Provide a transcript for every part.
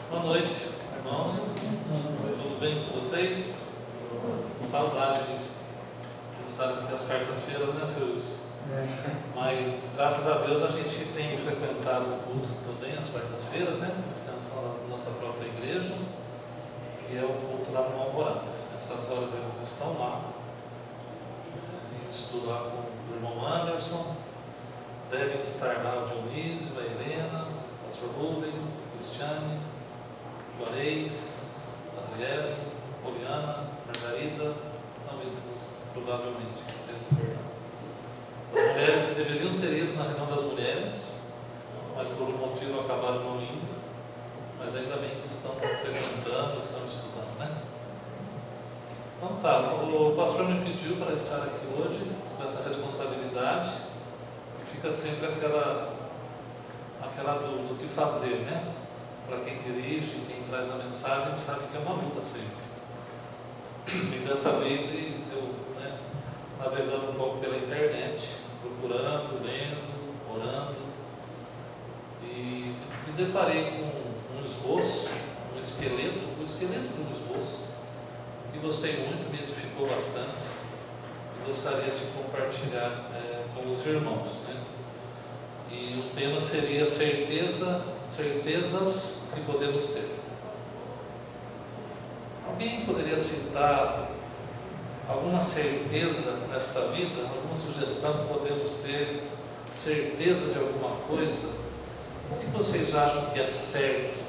Boa noite, irmãos. Tudo bem com vocês? Saudade de estar aqui às quartas-feiras, né, senhores? Mas, graças a Deus, a gente tem frequentado o culto também às quartas-feiras, né? Uma extensão da nossa própria igreja, que é o culto lá no Alvorada. Nessas horas eles estão lá. Eu estudo lá com o irmão Anderson. Devem estar lá o Dionísio, a Helena, o pastor Rubens, Cristiane, Juarez, Adriele, Poliana, Margarida, são esses provavelmente que estejam. As mulheres que deveriam ter ido na reunião das mulheres, mas por um motivo acabaram não indo, mas ainda bem que estão frequentando, estão estudando, né? Então tá, o pastor me pediu para estar aqui hoje com essa responsabilidade, e fica sempre aquela dúvida do que fazer, né? Para quem dirige, quem traz a mensagem, sabe que é uma luta sempre. E dessa vez eu, navegando um pouco pela internet, procurando, lendo, orando, e me deparei com um esboço, um esqueleto de um esboço, que gostei muito, me edificou bastante, e gostaria de compartilhar com os irmãos, né? E o tema seria certezas que podemos ter. Alguém poderia citar alguma certeza nesta vida, alguma sugestão que podemos ter certeza de alguma coisa? O que vocês acham que é certo?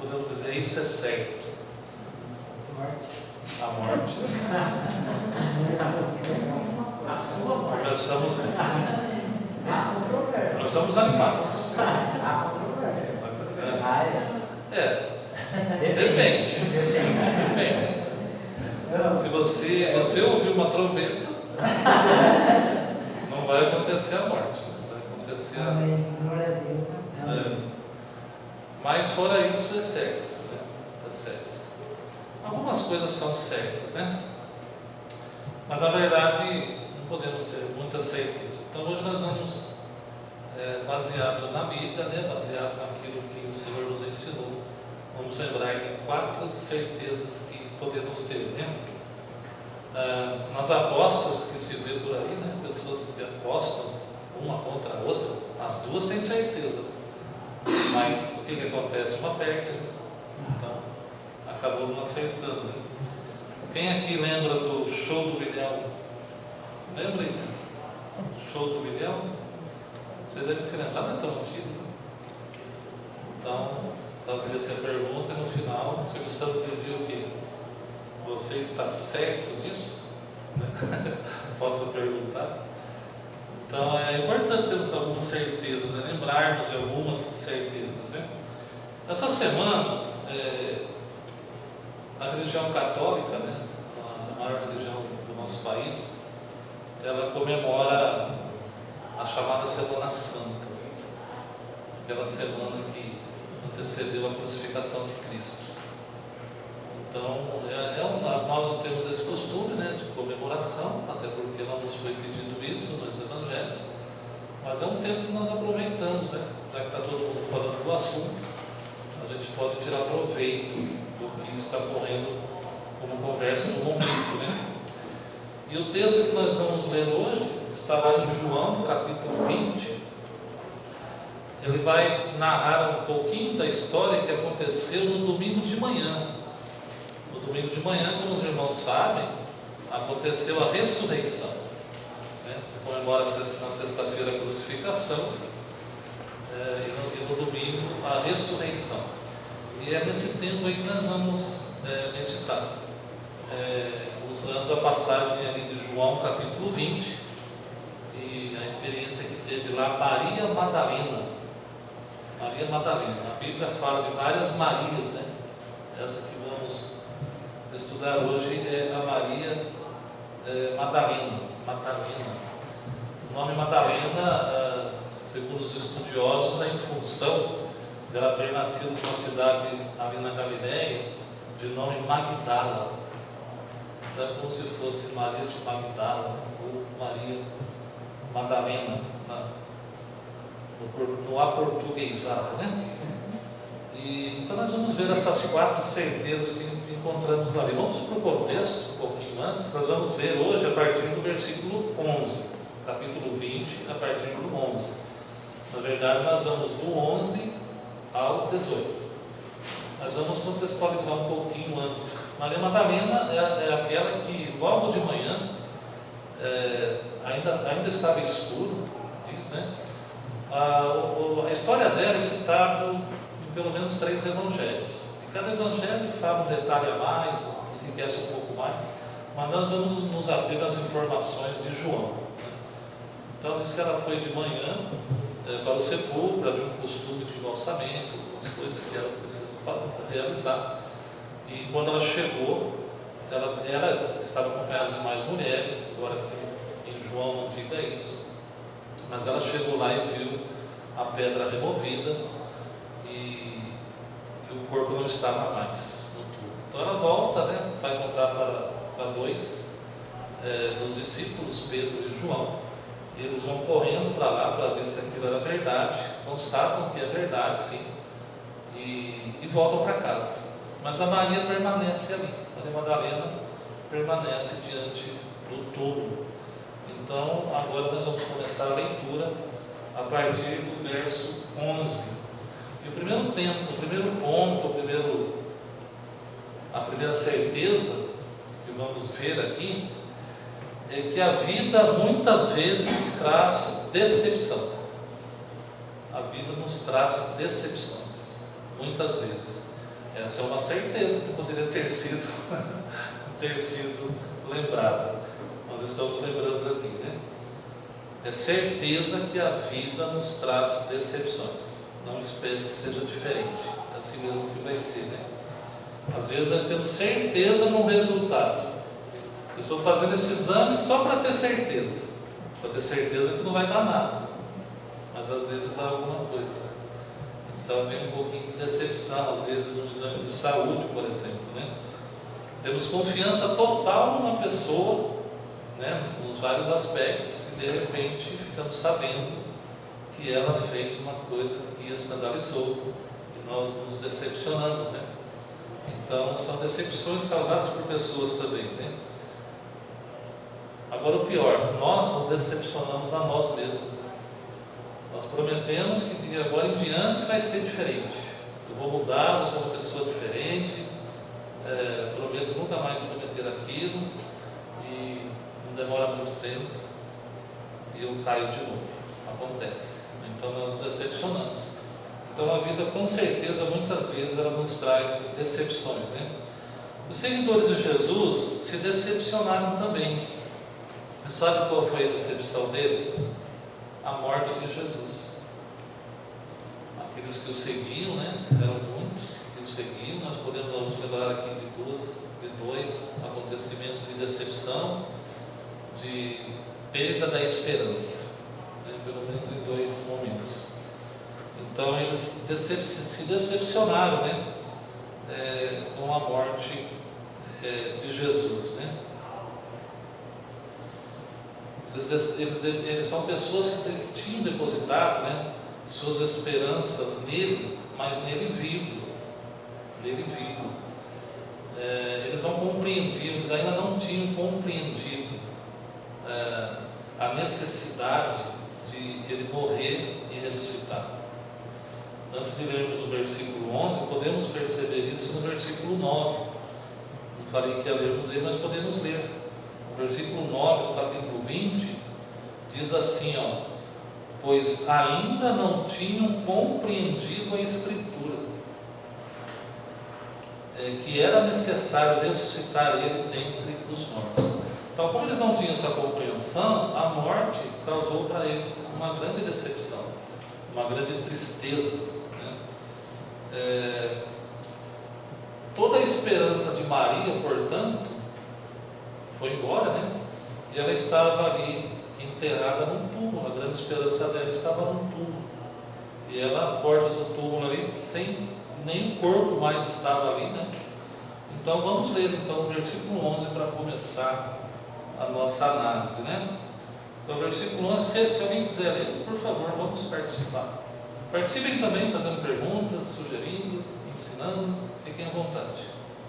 Podemos dizer, isso é certo. A morte. A sua morte. Nós somos animados. Depende. Se você ouvir uma trombeta, não vai acontecer a morte, vai acontecer Glória a Deus. Mas fora isso é certo, né? É certo. Algumas coisas são certas, né? Mas na verdade não podemos ter muita certeza. Então hoje nós vamos, baseado na Bíblia, né? Baseado naquilo que o Senhor nos ensinou, vamos lembrar de 4 certezas que podemos ter, né? Nas apostas que se vê por aí, né? Pessoas que apostam uma contra a outra, as duas têm certeza, mas o que acontece? Uma perde, então acabou não acertando, né? Quem aqui lembra do show do bilhão? Lembra aí? Show do bilhão? Vocês devem se lembrar, não é tão antigo, né? Então fazia-se a pergunta e no final o Silvio Santos dizia o quê? Você está certo disso? Posso perguntar? Então é importante termos alguma certeza, né? Lembrarmos de algumas certezas, né? Essa semana, a religião católica, né? A maior religião do nosso país, ela comemora a chamada Semana Santa, aquela semana que antecedeu a crucificação de Cristo. Então, nós não temos esse costume, né, de comemoração, até porque não nos foi pedido isso nos evangelhos, mas é um tempo que nós aproveitamos, né? Já que está todo mundo falando do assunto, a gente pode tirar proveito do que está correndo como conversa no momento, né? E o texto que nós vamos ler hoje está lá em João, capítulo 20. Ele vai narrar um pouquinho da história que aconteceu no domingo de manhã. No domingo de manhã, como os irmãos sabem, aconteceu a ressurreição, né? Se comemora na sexta-feira a crucificação, e no domingo a ressurreição. E é nesse tempo aí que nós vamos meditar, usando a passagem ali de João capítulo 20 e a experiência que teve lá Maria Madalena. Maria Madalena, a Bíblia fala de várias Marias, né? Essa que vamos estudar hoje é a Maria Madalena. O nome Madalena, segundo os estudiosos, é em função dela ter nascido numa cidade ali na Galileia de nome Magdala. Então é como se fosse Maria de Magdala ou Maria Madalena, no aportuguesado, né? Então nós vamos ver essas 4 certezas que encontramos ali. Vamos para o contexto, um pouquinho antes. Nós vamos ver hoje a partir do versículo 11, capítulo 20, a partir do 11. Na verdade, nós vamos do 11 ao 18. Nós vamos contextualizar um pouquinho antes. Maria Madalena é aquela que logo de manhã, ainda estava escuro, diz, né? A história dela é citada em pelo menos 3 evangelhos. E cada evangelho fala um detalhe a mais, enriquece um pouco mais, mas nós vamos nos ater nas informações de João, né? Então diz que ela foi de manhã para o sepulcro, havia um costume de embalsamento, as coisas que ela precisava realizar. E quando ela chegou, ela estava acompanhada de mais mulheres, agora que em João não diga isso, mas ela chegou lá e viu a pedra removida e o corpo não estava mais no túmulo. Então ela volta, né, vai contar para 2 dos discípulos, Pedro e João, e eles vão correndo para lá para ver se aquilo era verdade, constatam que é verdade, sim, e voltam para casa. Mas a Maria permanece ali, Maria Madalena permanece diante do túmulo. Então, agora nós vamos começar a leitura a partir do verso 11. E o primeiro ponto, a primeira certeza que vamos ver aqui é que a vida muitas vezes traz decepção. A vida nos traz decepções, muitas vezes. Essa é uma certeza que poderia ter sido lembrada. Nós estamos lembrando aqui, né? É certeza que a vida nos traz decepções. Não espere que seja diferente. É assim mesmo que vai ser, né? Às vezes nós temos certeza no resultado. Eu estou fazendo esse exame só para ter certeza. Para ter certeza que não vai dar nada. Mas às vezes dá alguma coisa, né? Então vem um pouquinho de decepção, às vezes no exame de saúde, por exemplo, né? Temos confiança total numa pessoa, né, nos vários aspectos, e de repente ficamos sabendo que ela fez uma coisa que escandalizou e nós nos decepcionamos, né? Então são decepções causadas por pessoas também, né? Agora o pior, nós nos decepcionamos a nós mesmos. Nós prometemos que de agora em diante vai ser diferente. Eu vou mudar, vou ser uma pessoa diferente, prometo nunca mais cometer aquilo, e não demora muito tempo e eu caio de novo. Acontece. Então nós nos decepcionamos. Então a vida, com certeza, muitas vezes ela nos traz decepções, né? Os seguidores de Jesus se decepcionaram também. Sabe qual foi a decepção deles? A morte de Jesus. Aqueles que o seguiam, né? Eram muitos que o seguiam. Nós podemos lembrar aqui de dois acontecimentos de decepção, de perda da esperança, né? Pelo menos em 2 momentos. Então eles se decepcionaram, né? Com a morte de Jesus, né? Eles são pessoas que tinham depositado, né, suas esperanças nele, mas nele vivo. Eles não compreendiam, eles ainda não tinham compreendido a necessidade de ele morrer e ressuscitar. Antes de lermos o versículo 11, podemos perceber isso no versículo 9. Não falei que ia lermos ele, mas podemos ler. O versículo 9 do capítulo 20 diz assim, pois ainda não tinham compreendido a Escritura, que era necessário ressuscitar ele dentre os mortos. Então, como eles não tinham essa compreensão, a morte causou para eles uma grande decepção, uma grande tristeza, né? Toda a esperança de Maria, portanto, foi embora, né? E ela estava ali enterrada num túmulo. A grande esperança dela estava num túmulo. E ela, às portas do túmulo ali, sem nem o corpo mais estava ali, né? Então vamos ler então o versículo 11 para começar a nossa análise, né? Então, versículo 11, se alguém quiser ler, por favor, vamos participar. Participem também fazendo perguntas, sugerindo. à vontade.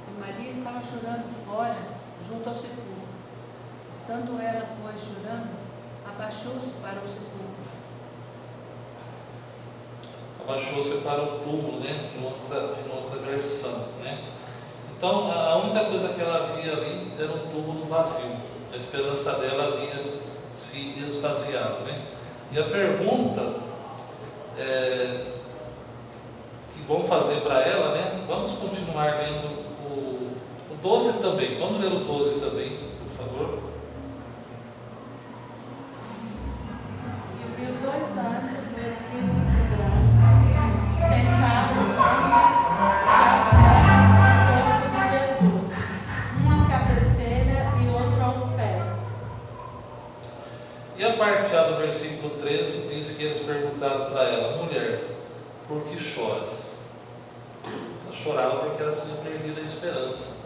E Maria estava chorando fora, junto ao sepulcro. Estando ela, pois, chorando, abaixou-se para o sepulcro. Abaixou-se para o túmulo, né? Em outra versão, né? Então, a única coisa que ela via ali era um túmulo vazio. A esperança dela havia se esvaziado, né? E a pergunta que vão fazer para ela, né? Vamos continuar lendo o 12 também. Vamos ler o 12 também, por favor. E viu dois anjos vestidos de branco, sentados ambos à destra do corpo de Jesus, um à cabeceira e outro aos pés. E a parte do versículo 13 diz que eles perguntaram para ela: mulher, por que choras? Ela chorava porque ela tinha perdido a esperança.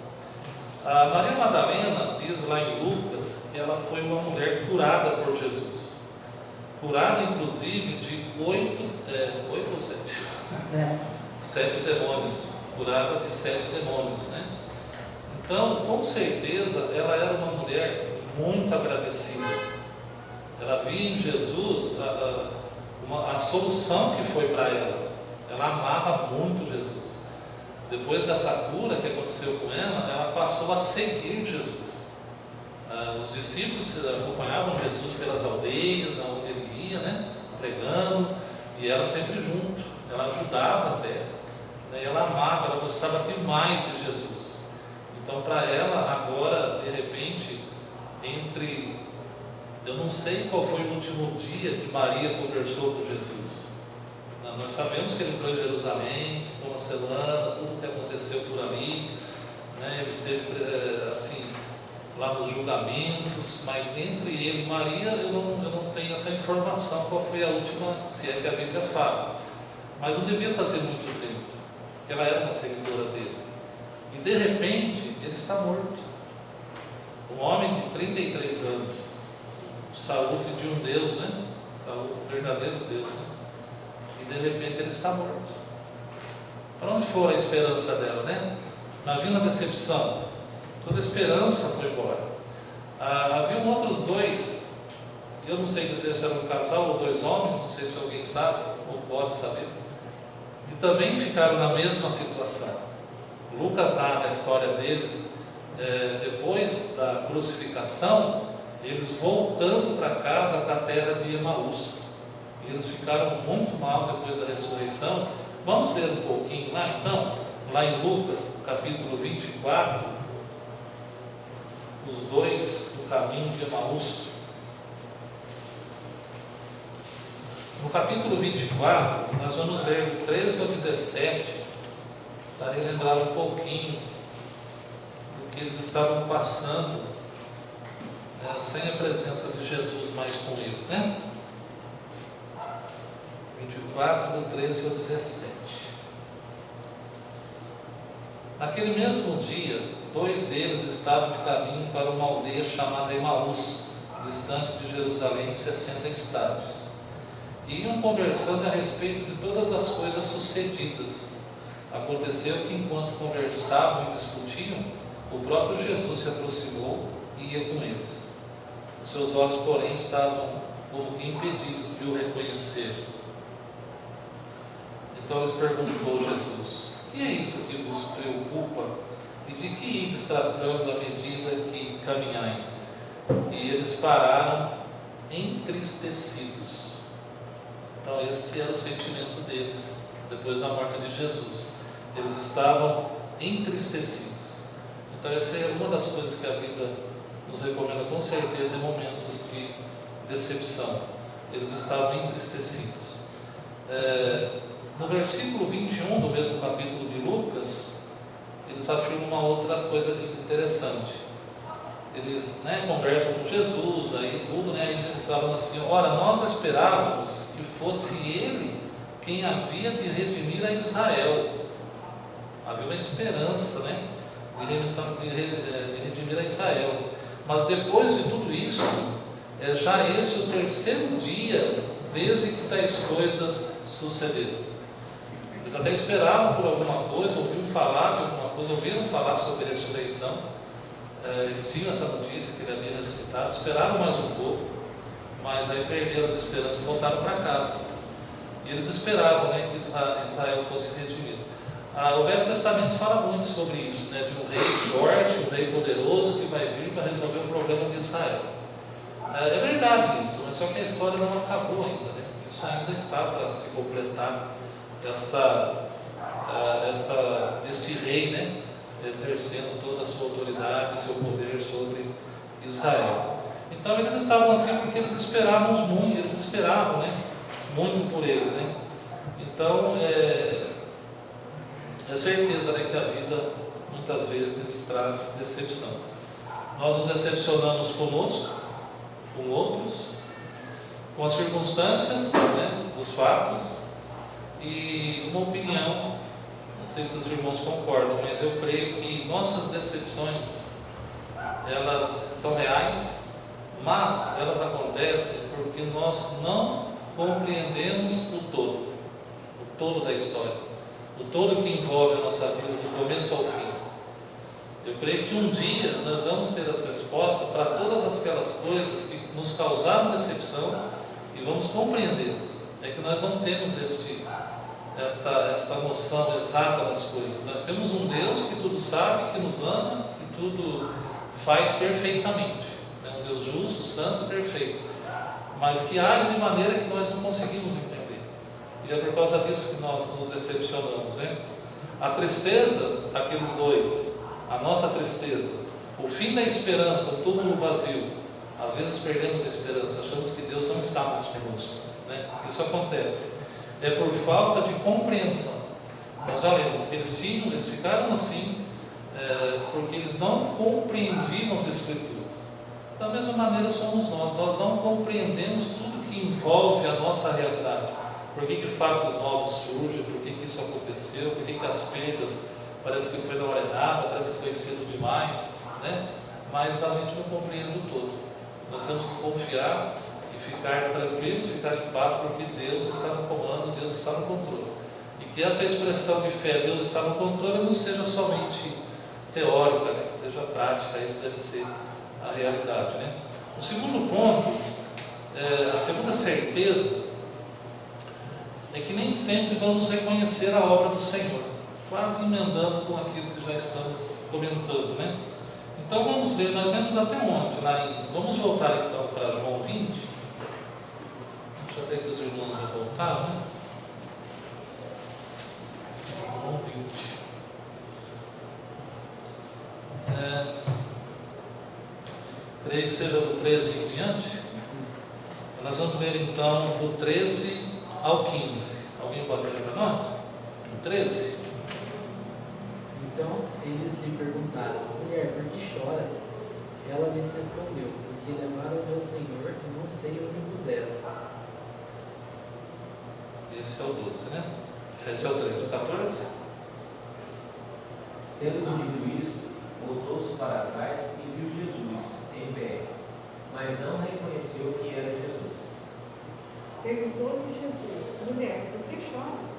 A Maria Madalena diz lá em Lucas que ela foi uma mulher curada por Jesus. Curada inclusive de 8 ou 7? 7 demônios. Curada de 7 demônios, né? Então, com certeza, ela era uma mulher muito agradecida. Ela via em Jesus a solução que foi para ela. Ela amava muito Jesus. Depois dessa cura que aconteceu com ela, ela passou a seguir Jesus. Os discípulos acompanhavam Jesus pelas aldeias, aonde ele ia, né, pregando, e ela sempre junto. Ela ajudava até, né, ela amava, ela gostava demais de Jesus. Então, para ela, agora, de repente, eu não sei qual foi o último dia que Maria conversou com Jesus. Nós sabemos que ele entrou em Jerusalém, ficou uma semana, tudo que aconteceu por ali, né? Ele esteve assim, lá nos julgamentos, mas entre ele e Maria eu não tenho essa informação, qual foi a última, se é que a Bíblia fala. Mas não devia fazer muito tempo, porque ela era uma seguidora dele. E de repente ele está morto. Um homem de 33 anos, saúde de um Deus, né? Saúde, verdadeiro Deus, né? E de repente ele está morto. Para onde foi a esperança dela, né? Imagina a decepção. Toda a esperança foi embora. Havia outros dois, eu não sei dizer se era um casal ou dois homens, não sei se alguém sabe ou pode saber, que também ficaram na mesma situação. Lucas narra a história deles, depois da crucificação, eles voltando para casa, para a terra de Emaús. E eles ficaram muito mal depois da ressurreição. Vamos ler um pouquinho lá então, lá em Lucas, capítulo 24, os dois do caminho de Emaús. No capítulo 24, nós vamos ler do 13 ao 17, para relembrar um pouquinho do que eles estavam passando, sem a presença de Jesus mais com eles, né? 24, do 13 ao 17. Naquele mesmo dia, dois deles estavam de caminho para uma aldeia chamada Emaús, distante de Jerusalém 60 estádios. E iam conversando a respeito de todas as coisas sucedidas. Aconteceu que, enquanto conversavam e discutiam, o próprio Jesus se aproximou e ia com eles. Os seus olhos, porém, estavam como que impedidos de o reconhecer. Então lhes perguntou Jesus: que é isso que vos preocupa? E de que ides tratando à medida que caminhais? E eles pararam entristecidos. Então este era o sentimento deles, depois da morte de Jesus. Eles estavam entristecidos. Então essa é uma das coisas que a vida nos recomenda com certeza em momentos de decepção. Eles estavam entristecidos. No versículo 21 do mesmo capítulo de Lucas, eles afirmam uma outra coisa interessante. Eles conversam com Jesus, aí tudo, e eles falam assim: ora, nós esperávamos que fosse Ele quem havia de redimir a Israel. Havia uma esperança, de redimir a Israel. Mas depois de tudo isso, já esse o terceiro dia desde que tais coisas sucederam. Eles até esperavam por alguma coisa, ouviram falar de alguma quando ouviram falar sobre a ressurreição, eles tinham essa notícia que ele havia ressuscitado, esperaram mais um pouco, mas aí perderam as esperanças e voltaram para casa. E eles esperavam, né, que Israel fosse redimido. O Velho Testamento fala muito sobre isso, né, de um rei forte, um rei poderoso que vai vir para resolver o problema de Israel. É verdade isso, mas só que a história não acabou ainda, né? Isso ainda está para se completar, este rei, né, exercendo toda a sua autoridade, seu poder sobre Israel. Então eles estavam assim porque eles esperavam muito por ele, né? Então é certeza, né, que a vida muitas vezes traz decepção. Nós nos decepcionamos conosco, com outros, com as circunstâncias, né, os fatos e uma opinião. Não sei se os irmãos concordam, mas eu creio que nossas decepções, elas são reais, mas elas acontecem porque nós não compreendemos o todo da história, o todo que envolve a nossa vida, do começo ao fim. Eu creio que um dia nós vamos ter essa resposta para todas aquelas coisas que nos causaram decepção e vamos compreendê-las. É que nós não temos esta noção exata das coisas. Nós temos um Deus que tudo sabe, que nos ama, que tudo faz perfeitamente. É um Deus justo, santo, perfeito, mas que age de maneira que nós não conseguimos entender. E é por causa disso que nós nos decepcionamos, né? A tristeza daqueles dois, a nossa tristeza, o fim da esperança, o túmulo vazio. Às vezes perdemos a esperança, achamos que Deus não está mais conosco, né? Isso acontece. É por falta de compreensão. Nós já lemos que eles ficaram assim, porque eles não compreendiam as Escrituras. Da mesma maneira somos nós não compreendemos tudo que envolve a nossa realidade. Por que fatos novos surgem, por que isso aconteceu, por que as perdas parece que foi na hora errada, parece que foi cedo demais, né? Mas a gente não compreende o todo. Nós temos que confiar e ficar tranquilos, ficar em paz, porque Deus está no comando, Deus está no controle. E que essa expressão de fé, Deus está no controle, não seja somente teórica, né? Que seja prática, isso deve ser a realidade, né? O segundo ponto, a segunda certeza, é que nem sempre vamos reconhecer a obra do Senhor, quase emendando com aquilo que já estamos comentando, né? Então vamos ver, nós vemos até onde? Vamos voltar então para João 20. Deixa eu ver que os irmãos já voltaram, né? João 20. Creio que seja do 13 em diante. Nós vamos ver então do 13 ao 15. Alguém pode ler para nós? Do 13? Então eles lhe perguntaram: mulher, por que choras? Ela lhes respondeu: porque levaram o meu Senhor e não sei onde o puseram. Esse é o 12, né? Esse é o 13, o 14? Tendo dito isto, voltou-se para trás e viu Jesus em pé, mas não reconheceu que era Jesus. Perguntou-lhe Jesus: mulher, por que choras?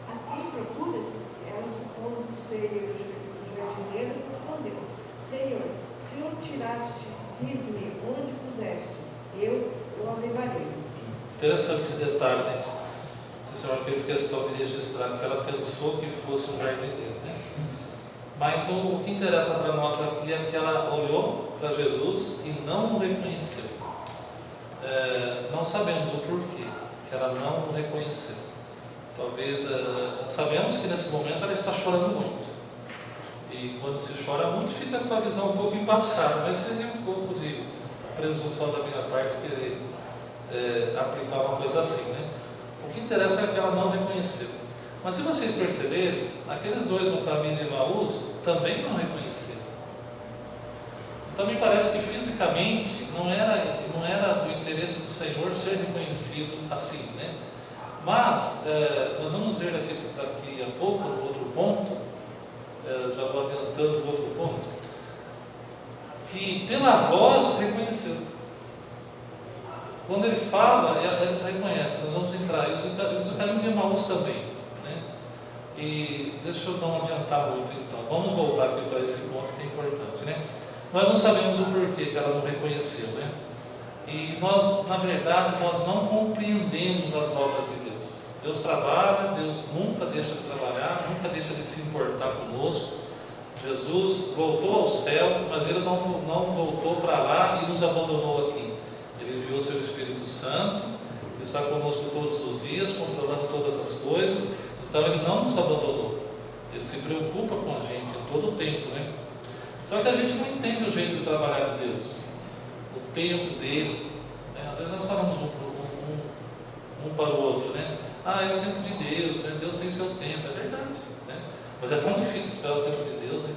A quem procuras? Ela, supondo ser o jardineiro, respondeu: Senhor, se o tiraste, diz-me onde puseste, eu o levarei. Interessante esse detalhe, né? Que o Senhor fez questão de registrar, que ela pensou que fosse um jardineiro, né? Mas o que interessa para nós aqui é que ela olhou para Jesus e não o reconheceu. Não sabemos o porquê que ela não o reconheceu. Talvez, sabemos que nesse momento ela está chorando muito. E quando se chora muito, fica com a visão um pouco embaçada, mas seria um pouco de presunção da minha parte querer aplicar uma coisa assim, né? O que interessa é que ela não reconheceu. Mas se vocês perceberem, aqueles dois no caminho de Emaús também não reconheceram. Então me parece que fisicamente não era do interesse do Senhor ser reconhecido assim, né? Mas nós vamos ver daqui a pouco, no outro ponto, já vou adiantando o outro ponto, que pela voz reconheceu. Quando ele fala, eles reconhecem, nós vamos entrar, e os caminhos de Emaús também, né? E deixa eu não adiantar muito então. Vamos voltar aqui para esse ponto que é importante, né? Nós não sabemos o porquê que ela não reconheceu, né? E nós, na verdade, nós não compreendemos as obras de Deus. Deus trabalha, Deus nunca deixa de trabalhar, nunca deixa de se importar conosco. Jesus voltou ao céu, mas Ele não voltou para lá e nos abandonou aqui. Ele enviou seu Espírito Santo, que está conosco todos os dias, controlando todas as coisas. Então Ele não nos abandonou. Ele se preocupa com a gente em todo o tempo, né? Só que a gente não entende o jeito de trabalhar de Deus, o tempo dele, né? Às vezes nós falamos um para o outro, né? É o tempo de Deus, né? Deus tem seu tempo, é verdade, né? Mas é tão difícil esperar o tempo de Deus, né?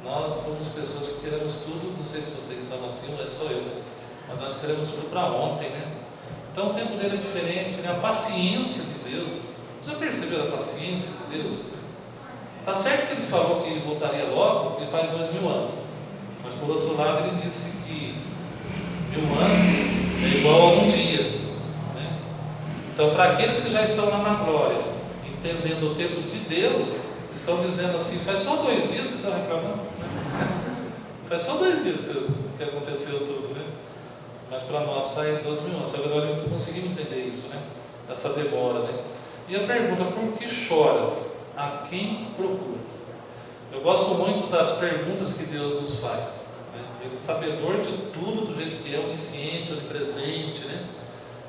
Nós somos pessoas que queremos tudo, não sei se vocês são assim ou é só eu, né? Mas nós queremos tudo para ontem, né? Então o tempo dele é diferente, né? A paciência de Deus, você já percebeu a paciência de Deus? Está certo que ele falou que voltaria logo, porque faz 2000 anos, mas por outro lado ele disse que 1000 anos é igual a um dia, né? Então para aqueles que já estão lá na glória, entendendo o tempo de Deus, estão dizendo assim, faz só 2 dias que estão reclamando, né? Faz só 2 dias que aconteceu tudo, né? Mas para nós faz 2000 anos, agora eu não consegui entender isso, né? Essa demora, né? E a pergunta, por que choras? A quem procuras? Eu gosto muito das perguntas que Deus nos faz, né? Ele é sabedor de tudo, do jeito que é, onisciente, onipresente, né?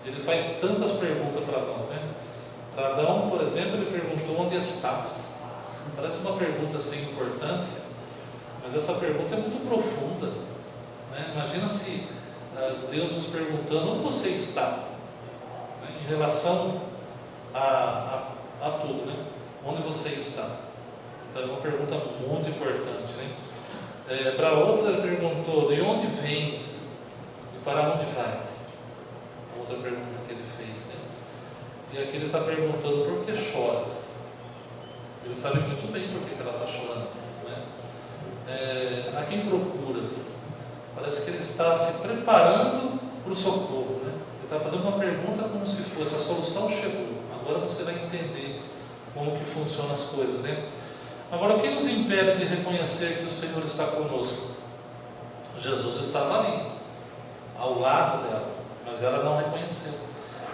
Ele faz tantas perguntas para nós, né? Para Adão, por exemplo, ele perguntou: onde estás? Parece uma pergunta sem importância, mas essa pergunta é muito profunda, né? Imagina se Deus nos perguntando: onde você está? Né? Em relação a tudo, né? Onde você está? Então é uma pergunta muito importante, né? Para outra ele perguntou: de onde vens e para onde vais? Outra pergunta que ele fez, né? E aqui ele está perguntando: por que choras? Ele sabe muito bem por que ela está chorando, né? A quem procuras? Parece que ele está se preparando para o socorro, né? Ele está fazendo uma pergunta como se fosse: a solução chegou, agora você vai entender como que funcionam as coisas, né? Agora, o que nos impede de reconhecer que o Senhor está conosco? Jesus estava ali, ao lado dela, mas ela não reconheceu.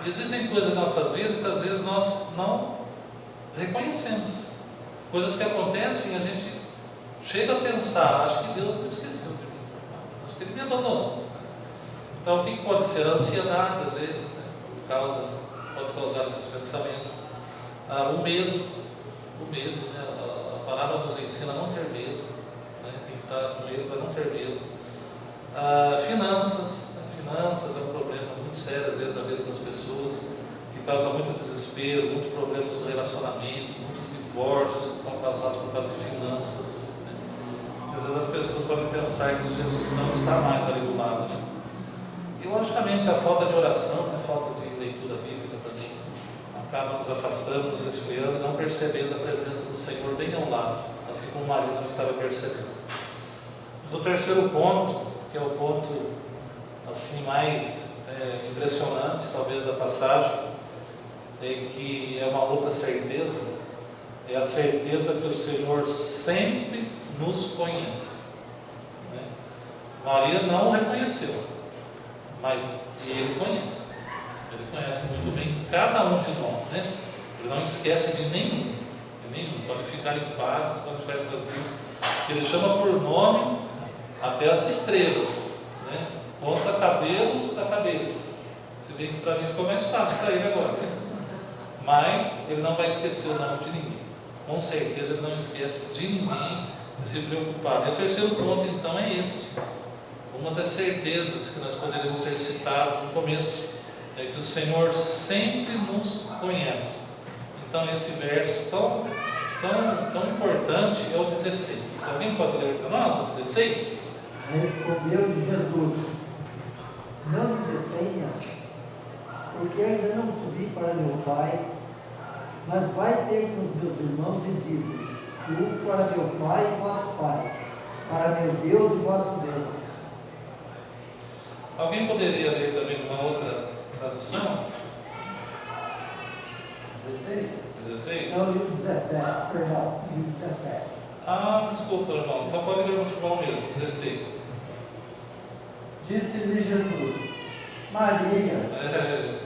E existem coisas em nossas vidas que às vezes nós não reconhecemos, coisas que acontecem e a gente chega a pensar: acho que Deus me esqueceu de mim, acho que Ele me abandonou. Então o que pode ser? A ansiedade, às vezes, né? Pode causar esses pensamentos. O medo, né? A palavra nos ensina a não ter medo, né? Tem que estar com medo para não ter medo. Finanças é um problema muito sério, às vezes, na vida das pessoas, que causa muito desespero, muito problema nos relacionamentos, muitos divórcios que são causados por causa de finanças, né? Às vezes as pessoas podem pensar que Jesus não está mais ali do lado, né? E logicamente a falta de oração, a falta de leitura bíblica também acaba nos afastando, nos esfriando, não percebendo a presença do Senhor bem ao lado, assim como Maria não estava percebendo. Mas o terceiro ponto, que é o ponto assim mais impressionante talvez da passagem, que é uma outra certeza, é a certeza que o Senhor sempre nos conhece, né? Maria não o reconheceu, mas Ele conhece. Ele conhece muito bem cada um de nós, né? Ele não esquece de nenhum. Pode ficar em paz, pode ficar tranquilo. Ele chama por nome até as estrelas, né? Conta cabelos da cabeça. Se bem que para mim ficou mais fácil para ele agora, né? Mas ele não vai esquecer o nome de ninguém. Com certeza ele não esquece de ninguém de se preocupar. E o terceiro ponto então é este. Uma das certezas que nós poderíamos ter citado no começo é que o Senhor sempre nos conhece. Então esse verso tão importante é o 16. Alguém pode ler para nós o 16? Respondeu-lhe Jesus: não me detenha, porque ainda não subi para meu Pai, mas vai ter com os meus irmãos e diz: subo para meu Pai e vosso Pai, para meu Deus e vosso Deus. Alguém poderia ler também uma outra tradução? 16? 16? Não, livro 17, perdão, livro 17. Ah, desculpa, irmão. Então pode ler o irmão mesmo, 16. Disse-lhe Jesus, Maria. É,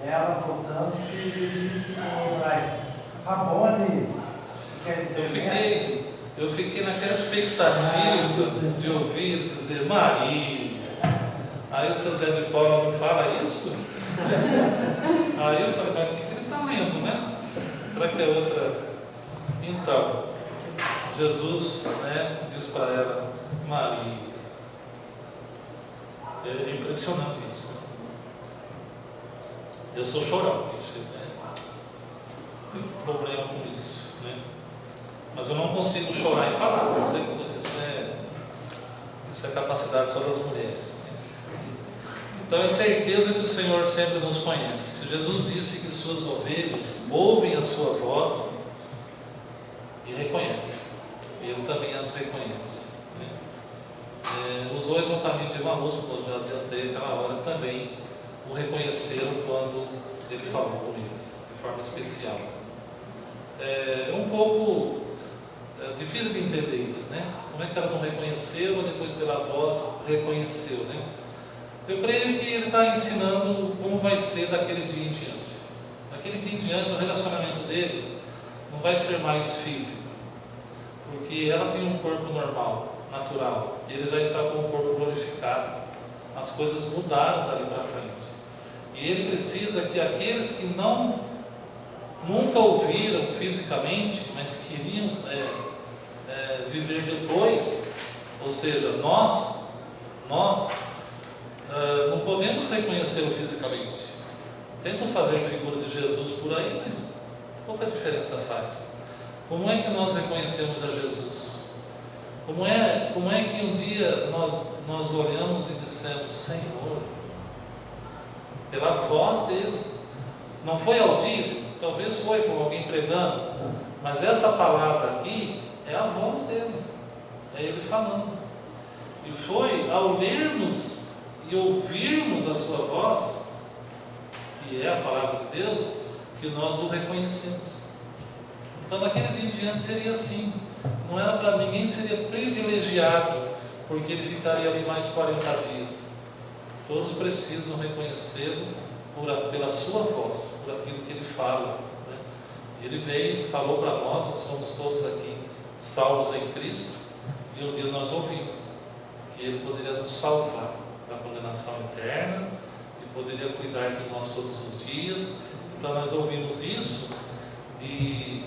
Ela, voltando-se, lhe disse em hebraico, Rabone, que quer dizer eu fiquei naquela expectativa de ouvir dizer Maria. Aí o seu Zé de Paula não fala isso? Aí eu falei, mas o que ele está lendo, né? Será que é outra? Então, Jesus, né, diz para ela, Maria. É impressionante isso. Eu sou chorão, isso, né? Tenho problema com isso, né? Mas eu não consigo chorar e falar. Isso é capacidade só das mulheres. Então é certeza que o Senhor sempre nos conhece. Jesus disse que suas ovelhas ouvem a sua voz e reconhecem. Ele também as reconhece, né? Os dois no caminho de Emaús, como eu já adiantei aquela hora, também o reconheceram quando ele falou com eles, de forma especial. É um pouco difícil de entender isso, né? Como é que ela não reconheceu, depois pela voz reconheceu, né? Eu creio que ele está ensinando como vai ser daquele dia em diante. Daquele dia em diante, o relacionamento deles não vai ser mais físico, porque ela tem um corpo normal, natural, e ele já está com o corpo glorificado. As coisas mudaram dali para frente. E ele precisa que aqueles que nunca ouviram fisicamente, mas queriam viver depois, ou seja, nós não podemos reconhecê-lo fisicamente. Tentam fazer figura de Jesus por aí, mas pouca diferença faz. Como é que nós reconhecemos a Jesus? Como é que um dia nós olhamos e dissemos, Senhor, pela voz dele? Não foi audível? Talvez foi com alguém pregando, mas essa palavra aqui é a voz dele, é ele falando. E foi ao lermos e ouvirmos a sua voz, que é a palavra de Deus, que nós o reconhecemos. Então daquele dia em diante seria assim. Não era para ninguém, seria privilegiado, porque ele ficaria ali mais 40 dias. Todos precisam reconhecê-lo pela sua voz, por aquilo que ele fala, né? Ele veio, falou para nós somos todos aqui salvos em Cristo, e um dia nós ouvimos que ele poderia nos salvar da condenação eterna e poderia cuidar de nós todos os dias. Então nós ouvimos isso e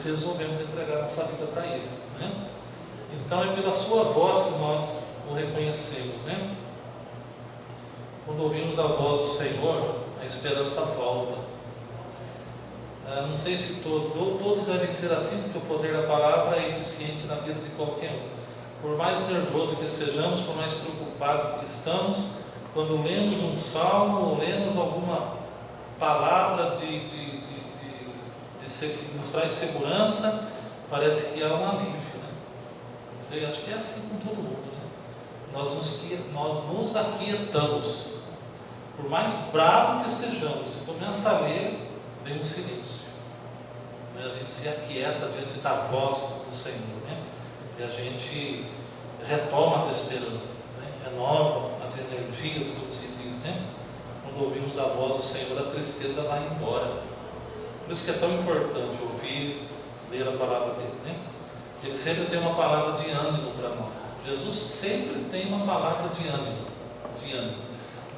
resolvemos entregar nossa vida para ele, né? Então é pela sua voz que nós o reconhecemos, né? Quando ouvimos a voz do Senhor, a esperança volta. Não sei se todos devem ser assim, porque o poder da palavra é eficiente na vida de qualquer um. Por mais nervoso que sejamos, por mais preocupado que estamos, quando lemos um salmo ou lemos alguma palavra que nos traz segurança, parece que há um alívio, né? Não sei, acho que é assim com todo mundo, né? Nós nos aquietamos. Por mais bravo que estejamos, se começa a ler, vem um silêncio. A gente se aquieta diante da voz do Senhor, né? E a gente retoma as esperanças, né? Renova as energias, como se diz, né? Quando ouvimos a voz do Senhor, a tristeza vai embora. Por isso que é tão importante ouvir, ler a palavra dele, né? Ele sempre tem uma palavra de ânimo para nós. Jesus sempre tem uma palavra de ânimo.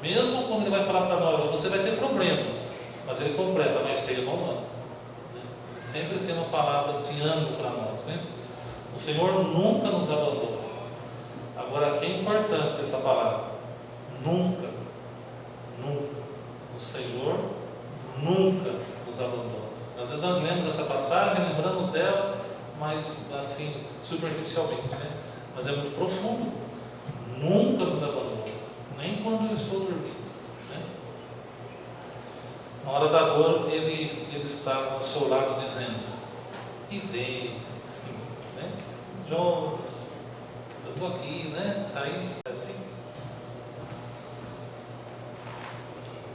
Mesmo quando ele vai falar para nós, você vai ter problema, mas ele completa, mas tenha bom ano. Ele sempre tem uma palavra de ânimo para nós, né? O Senhor nunca nos abandona. Agora, aqui é importante essa palavra: nunca. O Senhor nunca nos abandona. Às vezes nós lemos essa passagem, lembramos dela, mas assim, superficialmente, né? Mas é muito profundo. Nunca nos abandona, nem quando eu estou dormindo, né? Na hora da dor, ele está ao seu lado dizendo, idem, assim, né? Jonas, eu estou aqui, né? Aí, assim,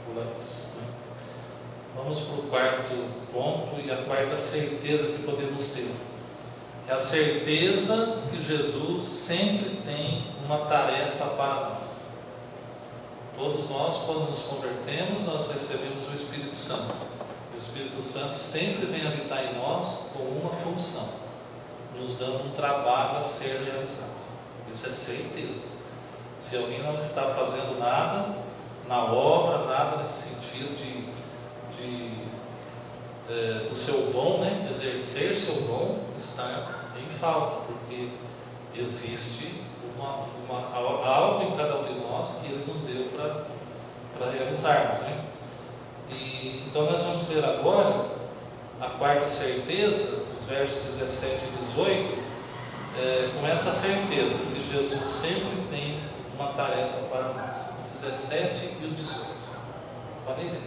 pular isso, né? Vamos para o quarto ponto e a quarta certeza que podemos ter. É a certeza que Jesus sempre tem uma tarefa para nós. Todos nós, quando nos convertemos, nós recebemos o Espírito Santo. O Espírito Santo sempre vem habitar em nós com uma função, nos dando um trabalho a ser realizado. Isso é certeza. Se alguém não está fazendo nada na obra, nada nesse sentido o seu dom, né? Exercer seu dom, está em falta, porque existe algo em cada um de nós que Ele nos deu para realizarmos, né? Então nós vamos ver agora a quarta certeza, os versos 17 e 18, com essa certeza que Jesus sempre tem uma tarefa para nós. O 17 e o 18. Pode ler.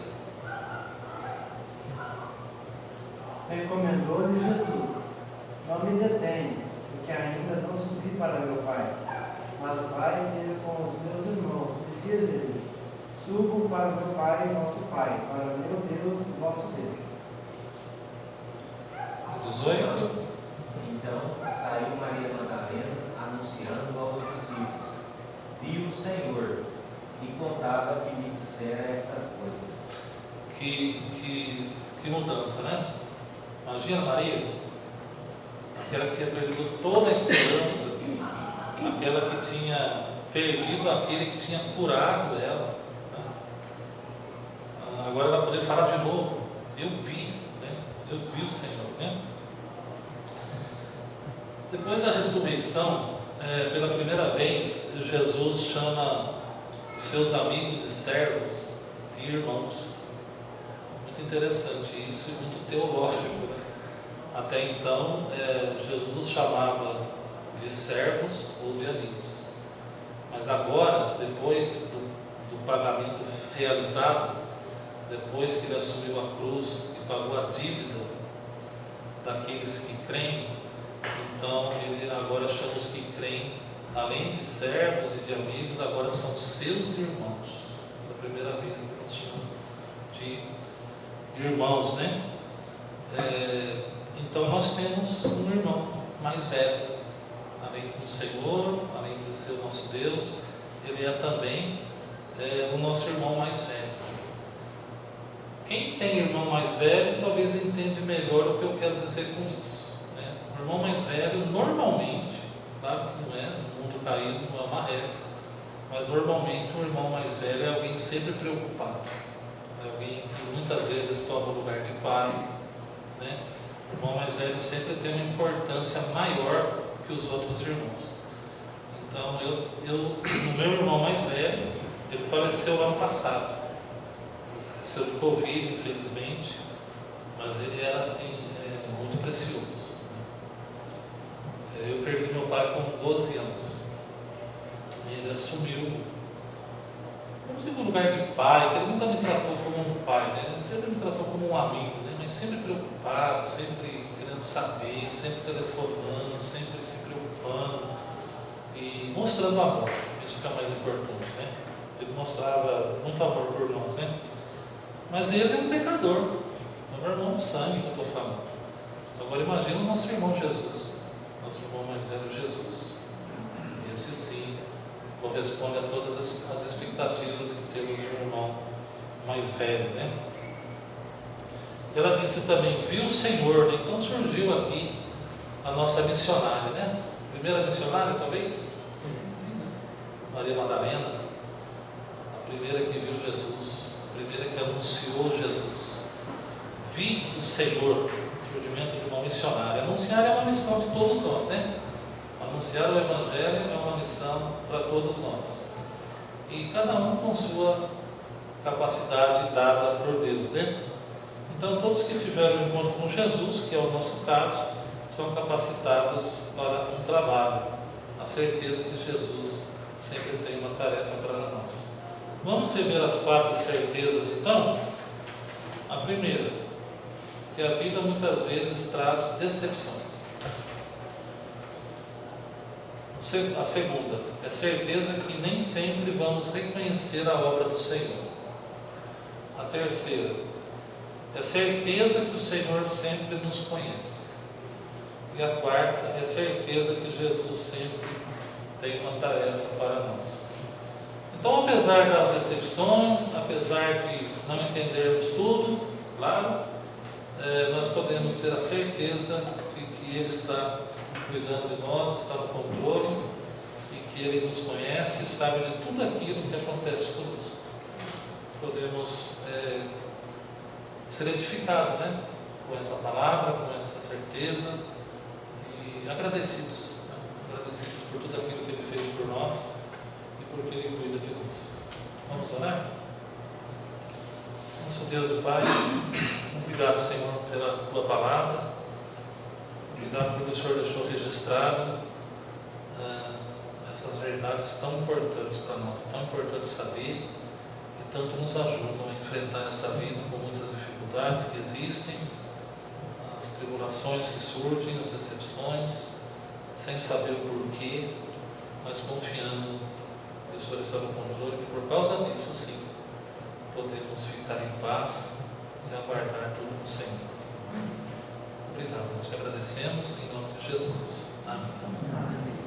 Recomendou-lhe Jesus: não me detenhas, porque ainda não subi para meu Pai, mas vai ter com os meus irmãos, e diz-lhes: subo para meu Pai e vosso Pai, para meu Deus e vosso Deus. 18. Então saiu Maria Madalena anunciando aos discípulos: viu o Senhor, e contava que lhe dissera estas coisas. Que mudança, né? Imagina Maria, aquela que tinha perdido toda a esperança, aquela que tinha perdido aquele que tinha curado ela, né? Agora ela poder falar de novo: eu vi, né? Eu vi o Senhor, né? Depois da ressurreição, pela primeira vez, Jesus chama os seus amigos e servos de irmãos. Muito interessante isso e muito teológico, né? Até então, Jesus os chamava de servos ou de amigos. Mas agora, depois do pagamento realizado, depois que Ele assumiu a cruz e pagou a dívida daqueles que creem, então Ele agora chama os que creem, além de servos e de amigos, agora são seus irmãos. Pela primeira vez Ele nos chama de irmãos, né? Então nós temos um irmão mais velho, além do Senhor, além de ser o nosso Deus, Ele é também o nosso irmão mais velho. Quem tem irmão mais velho talvez entenda melhor o que eu quero dizer com isso, né? O irmão mais velho, normalmente, claro que não é, no mundo caído não é uma regra, mas normalmente um irmão mais velho é alguém sempre preocupado, é alguém que muitas vezes toma o lugar de pai, né? O irmão mais velho sempre tem uma importância maior que os outros irmãos. Então, o meu irmão mais velho, ele faleceu ano passado. Ele faleceu de Covid, infelizmente, mas ele era assim, muito precioso. Eu perdi meu pai com 12 anos. E ele assumiu, não digo lugar de pai, porque ele nunca me tratou como um pai, né? Ele sempre me tratou como um amigo, né? Mas sempre preocupado, sempre querendo saber, sempre telefonando, sempre se preocupando e mostrando amor. Isso que é mais importante, né? Ele mostrava muito amor por nós, né? Mas ele é um pecador, é um irmão de sangue que eu estou falando. Agora imagina o nosso irmão Jesus, nosso irmão mais velho Jesus. Esse sim corresponde a todas as expectativas que temos de um irmão mais velho, né? Ela disse também: viu o Senhor, né? Então surgiu aqui a nossa missionária, né? Primeira missionária, talvez? Sim, né? Maria Madalena, a primeira que viu Jesus, a primeira que anunciou Jesus. Vi o Senhor, surgimento de uma missionária. Anunciar é uma missão de todos nós, né? Anunciar o Evangelho é uma missão para todos nós. E cada um com sua capacidade dada por Deus, né? Então, todos que tiveram um encontro com Jesus, que é o nosso caso, são capacitados para um trabalho. A certeza que Jesus sempre tem uma tarefa para nós. Vamos rever as 4 certezas, então? A primeira, que a vida muitas vezes traz decepções. A segunda, é certeza que nem sempre vamos reconhecer a obra do Senhor. A terceira, é certeza que o Senhor sempre nos conhece. E a quarta é certeza que Jesus sempre tem uma tarefa para nós. Então, apesar das decepções, apesar de não entendermos tudo, claro, nós podemos ter a certeza de que Ele está cuidando de nós, está no controle, e que Ele nos conhece e sabe de tudo aquilo que acontece conosco. Podemos ser edificados, né, com essa palavra, com essa certeza, e agradecidos, né, agradecidos por tudo aquilo que Ele fez por nós e porque Ele cuida de nós. Vamos orar? Nosso Deus e Pai, obrigado, Senhor, pela Tua palavra. Obrigado porque o Senhor deixou registrado essas verdades tão importantes para nós, tão importantes saber, e tanto nos ajudam a enfrentar esta vida com muitas dificuldades que existem, as tribulações que surgem, as decepções, sem saber o porquê, mas confiando que o Senhor está no controle, e por causa disso, sim, podemos ficar em paz e aguardar tudo no Senhor. Obrigado, nós te agradecemos em nome de Jesus. Amém.